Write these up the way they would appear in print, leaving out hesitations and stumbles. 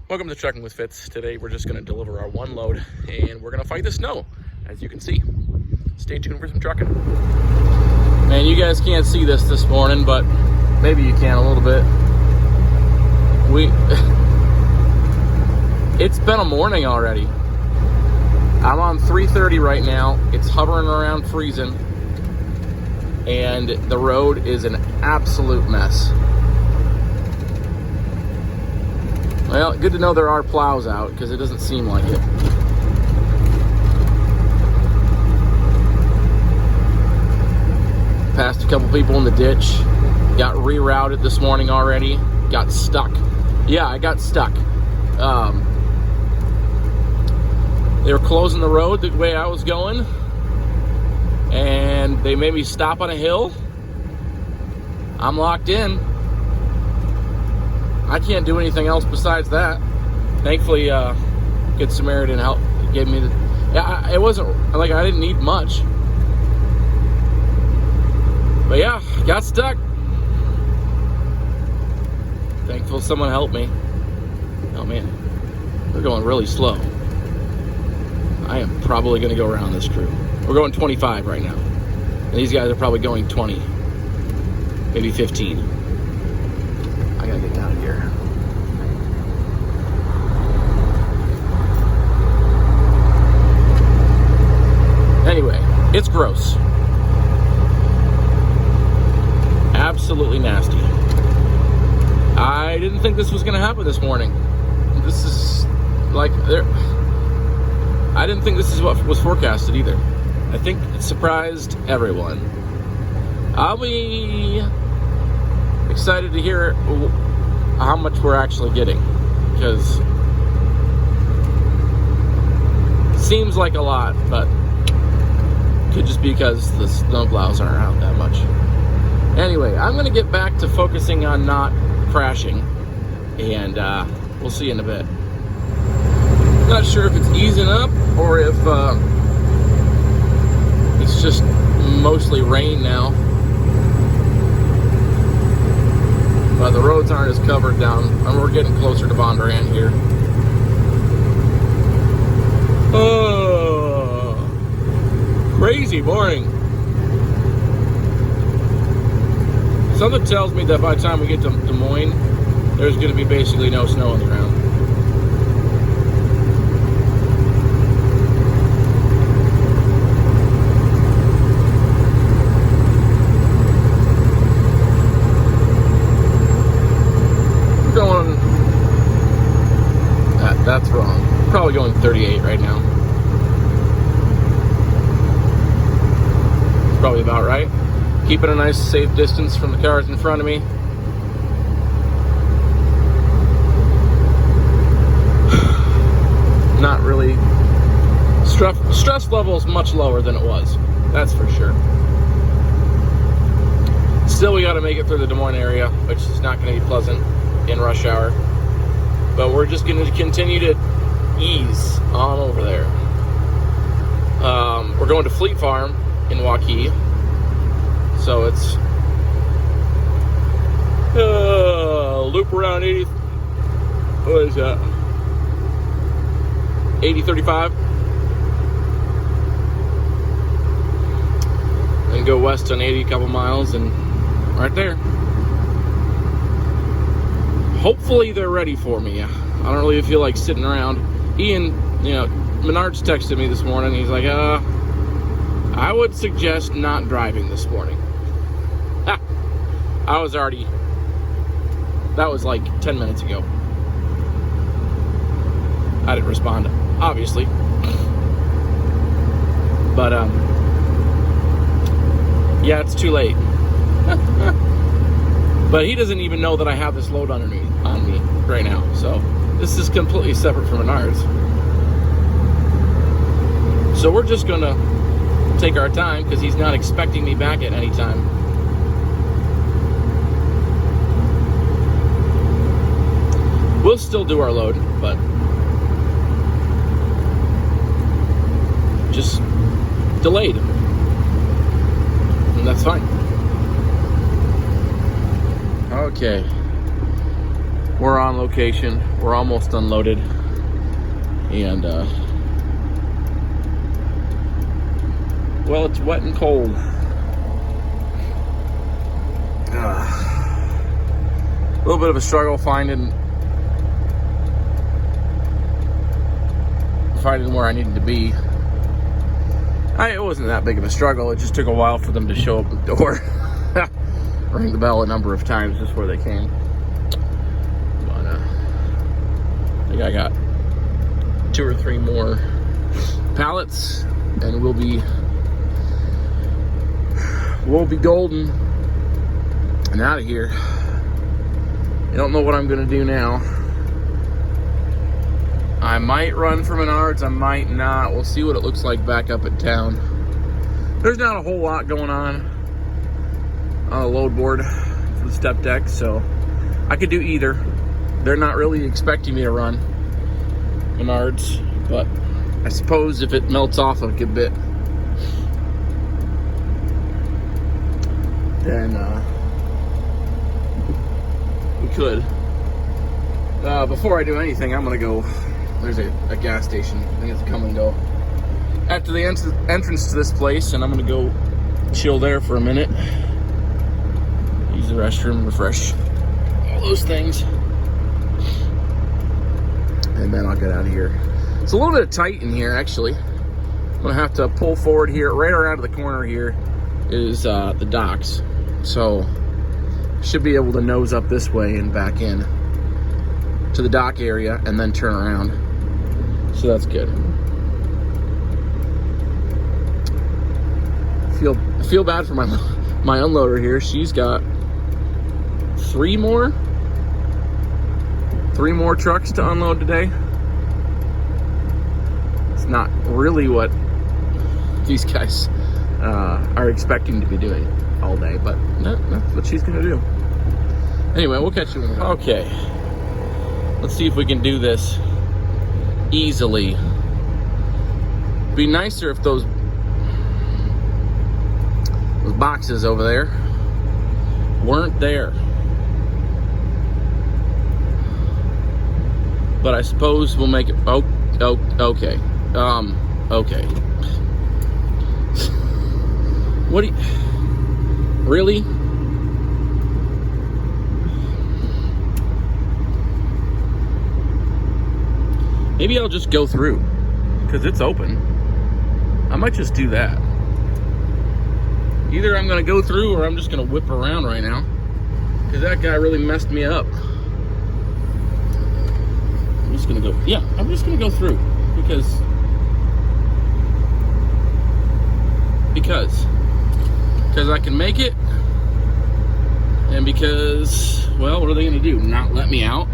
Welcome to Trucking with Fitz. Today we're just going to deliver our one load and we're going to fight the snow, as you can see. Stay tuned for some trucking. Man, you guys can't see this morning, but maybe you can a little bit. It's been a morning already. I'm on 330 right now. It's hovering around freezing. And the road is an absolute mess. Well, good to know there are plows out, because it doesn't seem like it. Passed a couple people in the ditch. Got rerouted this morning already. Got stuck. Yeah, I got stuck. They were closing the road the way I was going, and they made me stop on a hill. I'm locked in. I can't do anything else besides that. Thankfully, Good Samaritan help gave me the. Yeah, it wasn't like I didn't need much, but yeah, got stuck. Thankful someone helped me. Oh man, we're going really slow. I am probably going to go around this crew. We're going 25 right now, and these guys are probably going 20, maybe 15. I gotta get down here. Anyway, it's gross. Absolutely nasty. I didn't think this was gonna happen this morning. This is like I didn't think this is what was forecasted either. I think it surprised everyone. I'll be excited to hear how much we're actually getting, because it seems like a lot, but could just be because the snowplows aren't out that much. Anyway, I'm going to get back to focusing on not crashing, and we'll see in a bit. Not sure if it's easing up or if it's just mostly rain now. But the roads aren't as covered down, and we're getting closer to Bondurant here. Oh, crazy morning. Something tells me that by the time we get to Des Moines, there's going to be basically no snow on the ground. That's wrong. Probably going 38 right now. It's probably about right. Keeping a nice safe distance from the cars in front of me. Not really. Stress level is much lower than it was. That's for sure. Still, we got to make it through the Des Moines area, which is not going to be pleasant in rush hour. But we're just going to continue to ease on over there. We're going to Fleet Farm in Waukee. So it's loop around 80. What is that? 8035. And go west on 80 a couple miles, and right there. Hopefully they're ready for me. I don't really feel like sitting around. Ian, Menards texted me this morning. He's like, I would suggest not driving this morning. I was already, that was like 10 minutes ago. I didn't respond, obviously. But, yeah, it's too late. But he doesn't even know that I have this load on me right now. So this is completely separate from Menards. So we're just going to take our time, because he's not expecting me back at any time. We'll still do our load, but just delayed. And that's fine. Okay. We're on location. We're almost unloaded. And, well, it's wet and cold. A little bit of a struggle finding where I needed to be. It wasn't that big of a struggle. It just took a while for them to show up at the door. Rang the bell a number of times just where they came. But I think I got 2 or 3 more pallets, and we'll be golden and out of here. I don't know what I'm gonna do now. I might run for Menards, I might not. We'll see what it looks like back up at town. There's not a whole lot going on the load board for the step deck, so I could do either. They're not really expecting me to run Menards, but I suppose if it melts off a good bit, then we could. Before I do anything, I'm gonna go. There's a gas station. I think it's Come and Go after the entrance to this place, and I'm gonna go chill there for a minute, use the restroom, refresh, all those things, and then I'll get out of here. It's a little bit tight in here, actually. I'm gonna have to pull forward here. Right around the corner here is the docks, so should be able to nose up this way and back in to the dock area and then turn around. So that's good. I feel bad for my unloader here. She's got 3 more trucks to unload today. It's not really what these guys are expecting to be doing all day, but that's what she's gonna do. Anyway, we'll catch you in a minute. Okay, let's see if we can do this easily. Be nicer if those boxes over there weren't there, but I suppose we'll make it. Okay. Okay. What do you really? Maybe I'll just go through because it's open. I might just do that. Either I'm gonna go through or I'm just gonna whip around right now because that guy really messed me up. I'm just gonna go. Yeah, I'm just gonna go through because I can make it, and because, well, what are they gonna do? Not let me out?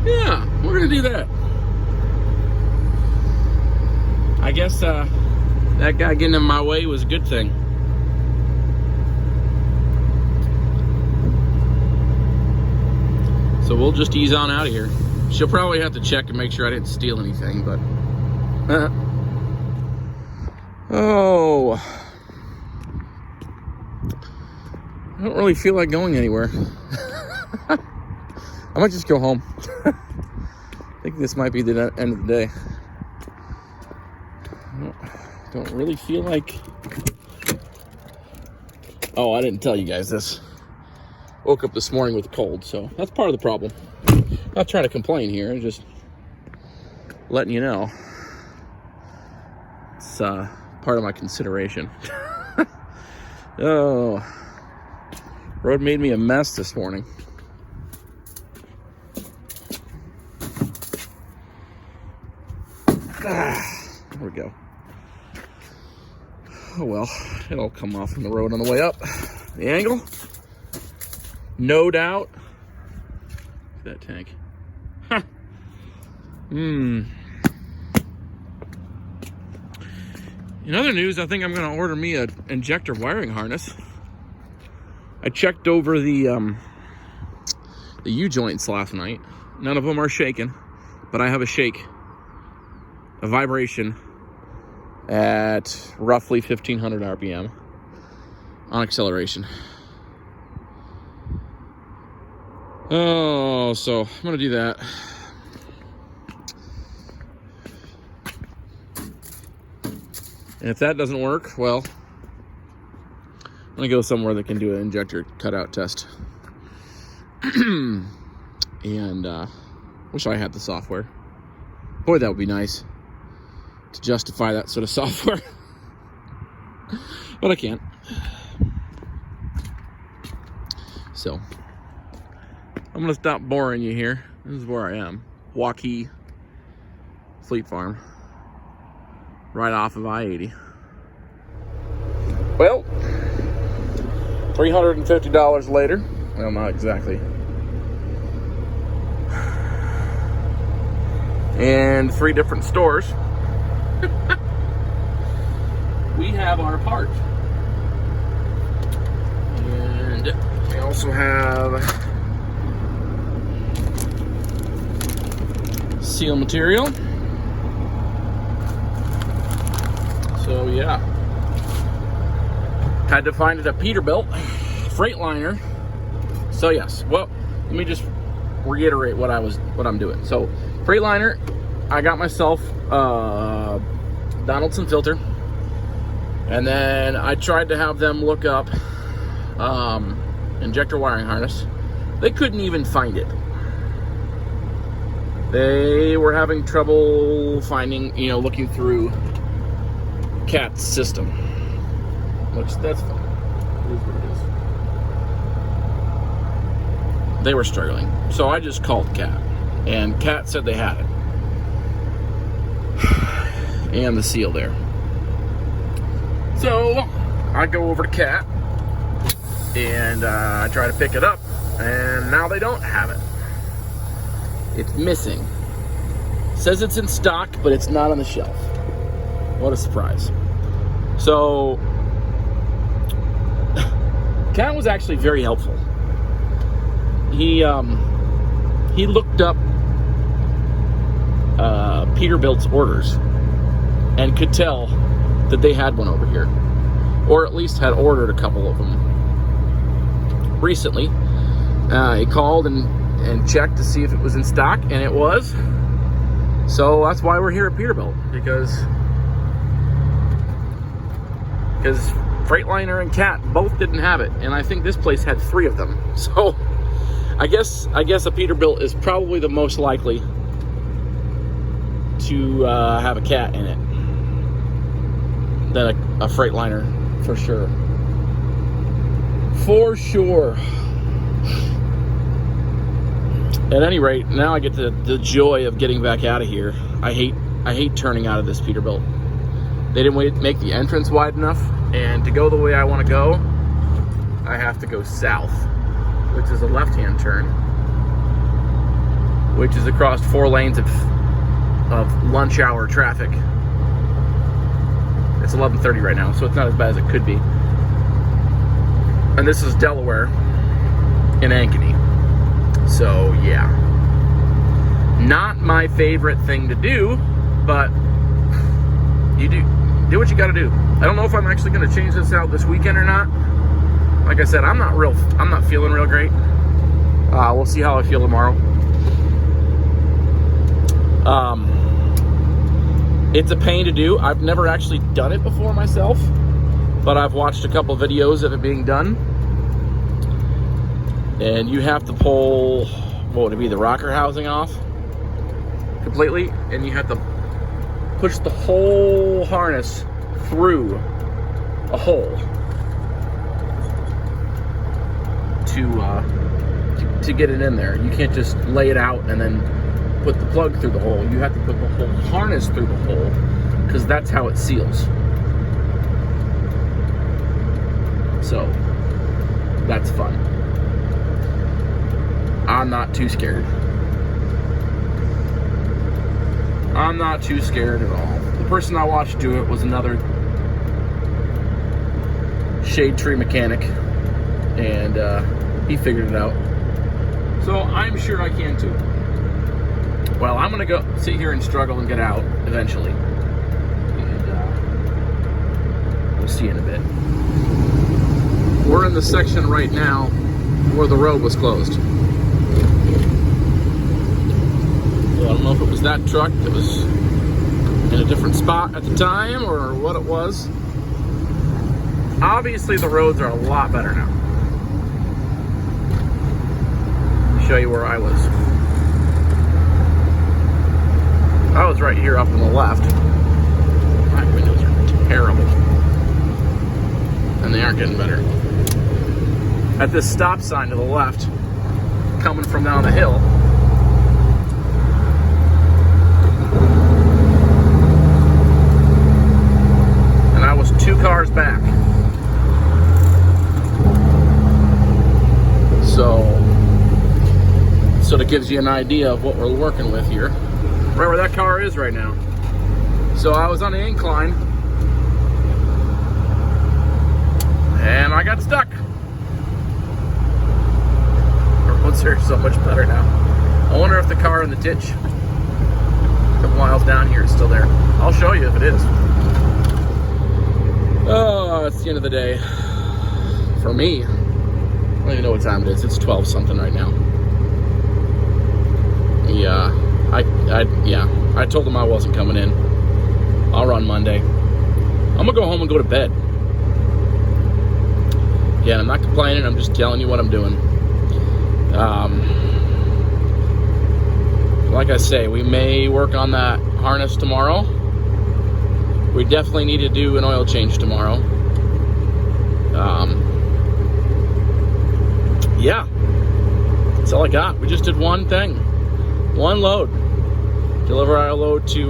Yeah, we're gonna do that. I guess that guy getting in my way was a good thing. So we'll just ease on out of here. She'll probably have to check and make sure I didn't steal anything, but oh, I don't really feel like going anywhere. I might just go home. I think this might be the end of the day. Don't really feel like... Oh, I didn't tell you guys this. Woke up this morning with a cold, so that's part of the problem. Not trying to complain here, just letting you know. It's part of my consideration. Oh, road made me a mess this morning. There we go. Oh well, it'll come off from the road on the way up. The angle, no doubt. That tank. Huh. In other news, I think I'm going to order me an injector wiring harness. I checked over the U-joints last night. None of them are shaking, but I have a shake, a vibration at roughly 1500 RPM on acceleration. Oh, so I'm gonna do that. And if that doesn't work, well, I'm gonna go somewhere that can do an injector cutout test. And wish I had the software. Boy, that would be nice to justify that sort of software. But I can't. So I'm gonna stop boring you here. This is where I am. Waukee Fleet Farm. Right off of I-80. Well, $350 later. Well, not exactly. And 3 different stores. We have our part. And we also have seal material. So yeah, had to find it at Peterbilt, Freightliner. So yes, well, let me just reiterate what I'm doing. So Freightliner, I got myself Donaldson filter, and then I tried to have them look up injector wiring harness. They couldn't even find it. They were having trouble finding, looking through CAT's system, which that's fine. It is what it is. They were struggling, so I just called CAT, and CAT said they had it, and the seal there. So I go over to CAT, and I try to pick it up, and now they don't have it. It's missing. It says it's in stock, but it's not on the shelf. What a surprise. So, Cat was actually very helpful. He looked up Peterbilt's orders and could tell that they had one over here, or at least had ordered a couple of them recently. He called and checked to see if it was in stock, and it was. So that's why we're here at Peterbilt, because Freightliner and CAT both didn't have it, and I think this place had 3 of them. So I guess a Peterbilt is probably the most likely to have a CAT in it than a Freightliner, for sure. For sure. At any rate, now I get the joy of getting back out of here. I hate turning out of this Peterbilt. They didn't make the entrance wide enough, and to go the way I want to go, I have to go south, which is a left-hand turn, which is across 4 lanes of lunch hour traffic. It's 11:30 right now, so it's not as bad as it could be. And this is Delaware in Ankeny. So yeah, not my favorite thing to do, but you do what you gotta do. I don't know if I'm actually gonna change this out this weekend or not. Like I said, I'm not feeling real great. We'll see how I feel tomorrow. It's a pain to do. I've never actually done it before myself, but I've watched a couple videos of it being done. And you have to pull, what would it be, the rocker housing off completely, and you have to push the whole harness through a hole to get it in there. You can't just lay it out and then put the plug through the hole. You have to put the whole harness through the hole, because that's how it seals. So that's fun. I'm not too scared. I'm not too scared at all. The person I watched do it was another shade tree mechanic, and he figured it out. So I'm sure I can too. Well, I'm gonna go sit here and struggle and get out eventually, and we'll see in a bit. We're in the section right now where the road was closed. don't know if it was that truck that was in a different spot at the time or what it was. Obviously the roads are a lot better now. Let me show you where I was. I was right here up on the left. My windows are terrible. And they aren't getting better. At this stop sign to the left, coming from down the hill, and I was 2 cars back. So that gives you an idea of what we're working with here. Right where that car is right now. So I was on the incline, and I got stuck. The roads are so much better now. I wonder if the car in the ditch a couple miles down here is still there. I'll show you if it is. Oh, it's the end of the day. For me, I don't even know what time it is. It's 12 something right now. Yeah, I told them I wasn't coming in. I'll run Monday. I'm gonna go home and go to bed. Yeah, I'm not complaining. I'm just telling you what I'm doing. Like I say, we may work on that harness tomorrow. We definitely need to do an oil change tomorrow. Yeah, that's all I got. We just did one thing, one load. Deliver our load to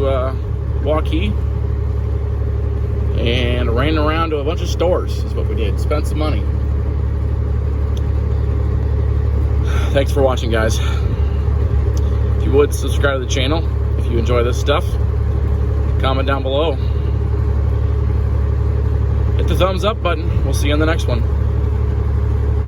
Waukee, and ran around to a bunch of stores is what we did. Spent some money. Thanks for watching, guys. If you would, subscribe to the channel if you enjoy this stuff. Comment down below. Hit the thumbs up button. We'll see you on the next one.